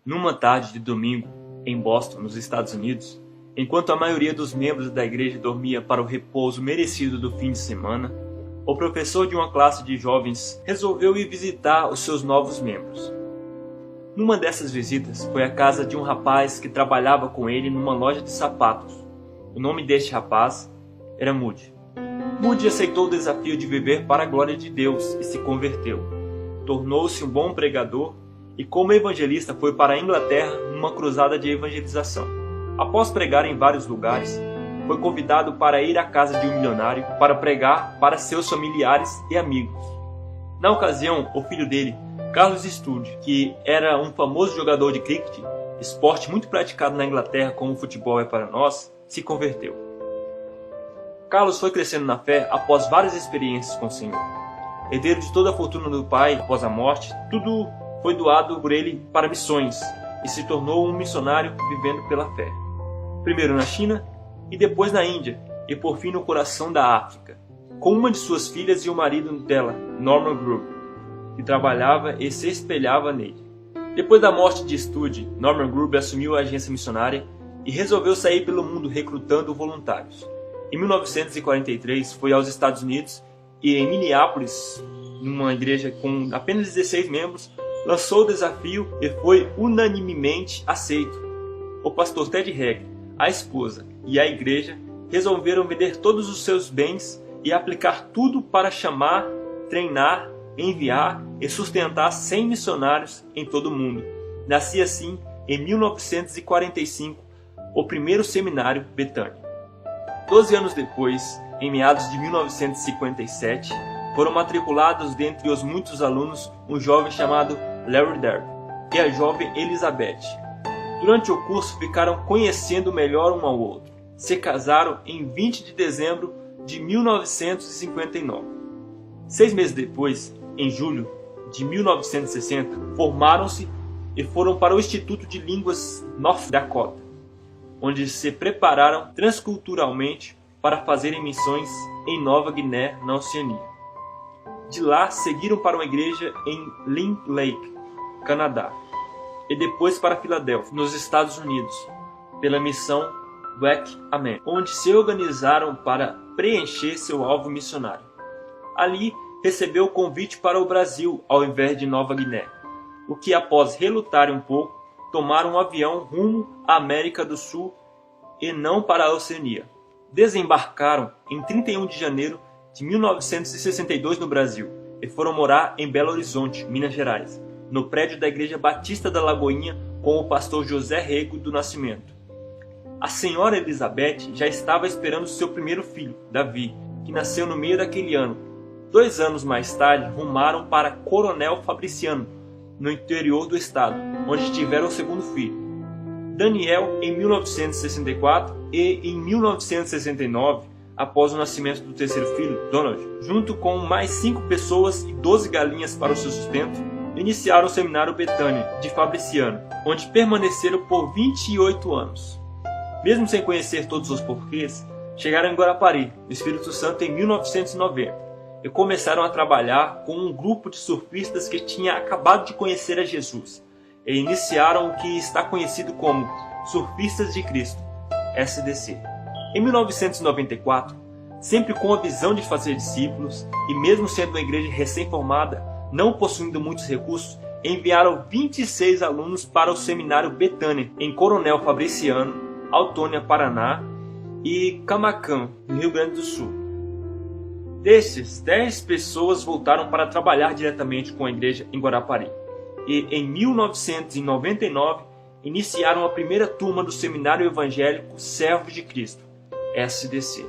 Numa tarde de domingo, em Boston, nos Estados Unidos, enquanto a maioria dos membros da igreja dormia para o repouso merecido do fim de semana, o professor de uma classe de jovens resolveu ir visitar os seus novos membros. Numa dessas visitas foi à casa de um rapaz que trabalhava com ele numa loja de sapatos. O nome deste rapaz era Moody. Moody aceitou o desafio de viver para a glória de Deus e se converteu. Tornou-se um bom pregador e, como evangelista, foi para a Inglaterra numa cruzada de evangelização. Após pregar em vários lugares, foi convidado para ir à casa de um milionário para pregar para seus familiares e amigos. Na ocasião, o filho dele, Carlos Sturge, que era um famoso jogador de cricket, esporte muito praticado na Inglaterra como o futebol é para nós, se converteu. Carlos foi crescendo na fé após várias experiências com o Senhor. Herdeiro de toda a fortuna do pai após a morte, tudo foi doado por ele para missões e se tornou um missionário vivendo pela fé. Primeiro na China e depois na Índia e por fim no coração da África, com uma de suas filhas e o marido dela, Norman Grubb, que trabalhava e se espelhava nele. Depois da morte de Sturge, Norman Grubb assumiu a agência missionária e resolveu sair pelo mundo recrutando voluntários. Em 1943 foi aos Estados Unidos e em Minneapolis, numa igreja com apenas 16 membros, lançou o desafio e foi unanimemente aceito. O pastor Ted Haggard, a esposa e a igreja resolveram vender todos os seus bens e aplicar tudo para chamar, treinar, enviar e sustentar 100 missionários em todo o mundo. Nascia assim, em 1945, o primeiro seminário Bethânia. 12 anos depois, em meados de 1957, foram matriculados dentre os muitos alunos um jovem chamado Larry Derby e a jovem Elizabeth. Durante o curso ficaram conhecendo melhor um ao outro. Se casaram em 20 de dezembro de 1959. 6 meses depois, em julho de 1960, formaram-se e foram para o Instituto de Línguas North Dakota, onde se prepararam transculturalmente para fazerem missões em Nova Guiné, na Oceania. De lá, seguiram para uma igreja em Lynn Lake, Canadá, e depois para Filadélfia, nos Estados Unidos, pela missão Wake Amen, onde se organizaram para preencher seu alvo missionário. Ali, recebeu o convite para o Brasil ao invés de Nova Guiné, o que, após relutarem um pouco, tomaram um avião rumo à América do Sul e não para a Oceania. Desembarcaram em 31 de janeiro de 1962 no Brasil e foram morar em Belo Horizonte, Minas Gerais, no prédio da Igreja Batista da Lagoinha com o pastor José Rego do Nascimento. A senhora Elizabeth já estava esperando seu primeiro filho, Davi, que nasceu no meio daquele ano. 2 anos mais tarde, rumaram para Coronel Fabriciano, no interior do estado, onde tiveram o segundo filho, Daniel, em 1964 e em 1969, após o nascimento do terceiro filho, Donald, junto com mais 5 pessoas e 12 galinhas para o seu sustento, iniciaram o seminário Bethânia de Fabriciano, onde permaneceram por 28 anos. Mesmo sem conhecer todos os porquês, chegaram em Guarapari, no Espírito Santo, em 1990. E começaram a trabalhar com um grupo de surfistas que tinha acabado de conhecer a Jesus e iniciaram o que está conhecido como Surfistas de Cristo, SDC. Em 1994, sempre com a visão de fazer discípulos e mesmo sendo uma igreja recém-formada, não possuindo muitos recursos, enviaram 26 alunos para o seminário Bethânia em Coronel Fabriciano, Autônia, Paraná e Camaquã, no Rio Grande do Sul. Destes, 10 pessoas voltaram para trabalhar diretamente com a igreja em Guarapari. E em 1999, iniciaram a primeira turma do Seminário Evangélico Servos de Cristo, SDC.